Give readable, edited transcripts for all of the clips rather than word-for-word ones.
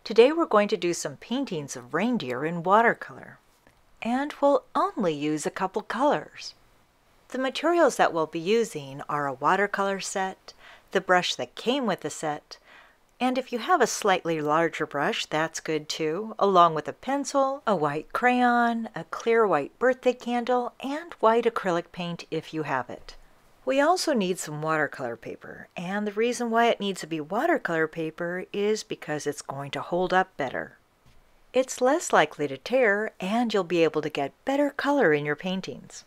Today we're going to do some paintings of reindeer in watercolor, and we'll only use a couple colors. The materials that we'll be using are a watercolor set, the brush that came with the set, and if you have a slightly larger brush, that's good too, along with a pencil, a white crayon, a clear white birthday candle, and white acrylic paint if you have it. We also need some watercolor paper, and the reason why it needs to be watercolor paper is because it's going to hold up better. It's less likely to tear, and you'll be able to get better color in your paintings.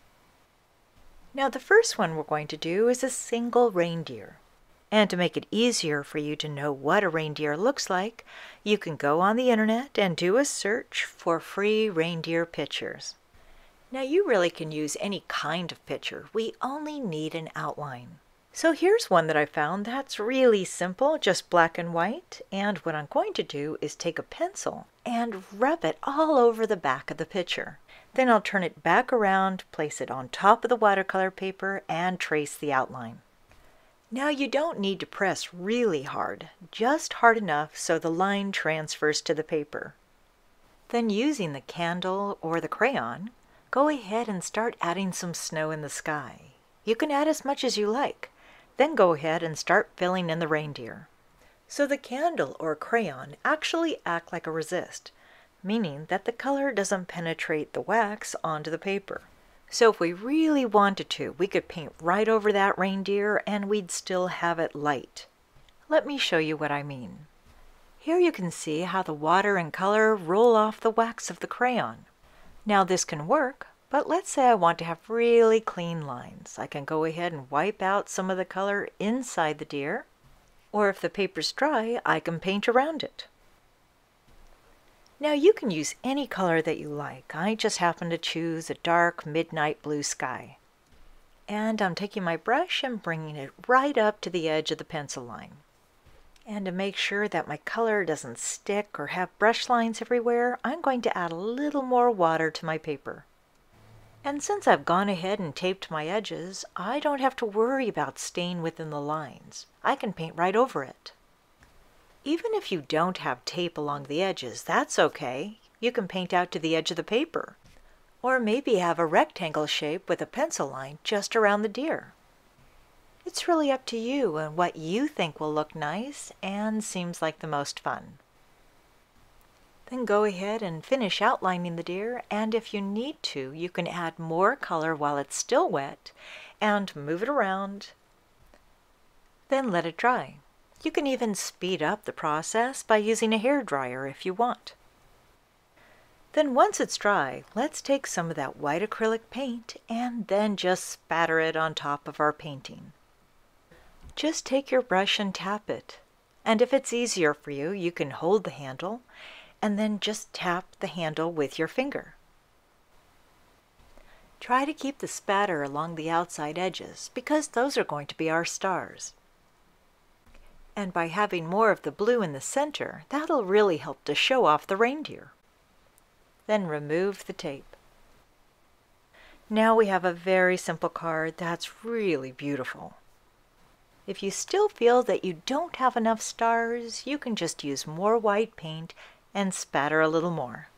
Now the first one we're going to do is a single reindeer. And to make it easier for you to know what a reindeer looks like, you can go on the internet and do a search for free reindeer pictures. Now you really can use any kind of picture. We only need an outline. So here's one that I found that's really simple, just black and white. And what I'm going to do is take a pencil and rub it all over the back of the picture. Then I'll turn it back around, place it on top of the watercolor paper, and trace the outline. Now you don't need to press really hard, just hard enough so the line transfers to the paper. Then using the candle or the crayon, go ahead and start adding some snow in the sky. You can add as much as you like. Then go ahead and start filling in the reindeer. So the candle or crayon actually act like a resist, meaning that the color doesn't penetrate the wax onto the paper. So if we really wanted to, we could paint right over that reindeer and we'd still have it light. Let me show you what I mean. Here you can see how the water and color roll off the wax of the crayon. Now this can work, but let's say I want to have really clean lines. I can go ahead and wipe out some of the color inside the deer, or if the paper's dry, I can paint around it. Now you can use any color that you like. I just happen to choose a dark midnight blue sky. And I'm taking my brush and bringing it right up to the edge of the pencil line. And to make sure that my color doesn't stick or have brush lines everywhere, I'm going to add a little more water to my paper. And since I've gone ahead and taped my edges, I don't have to worry about staying within the lines. I can paint right over it. Even if you don't have tape along the edges, that's okay. You can paint out to the edge of the paper. Or maybe have a rectangle shape with a pencil line just around the deer. It's really up to you and what you think will look nice and seems like the most fun. Then go ahead and finish outlining the deer, and if you need to, you can add more color while it's still wet and move it around. Then let it dry. You can even speed up the process by using a hairdryer if you want. Then once it's dry, let's take some of that white acrylic paint and then just spatter it on top of our painting. Just take your brush and tap it. And if it's easier for you, you can hold the handle and then just tap the handle with your finger. Try to keep the spatter along the outside edges because those are going to be our stars. And by having more of the blue in the center, that'll really help to show off the reindeer. Then remove the tape. Now we have a very simple card that's really beautiful. If you still feel that you don't have enough stars, you can just use more white paint and spatter a little more.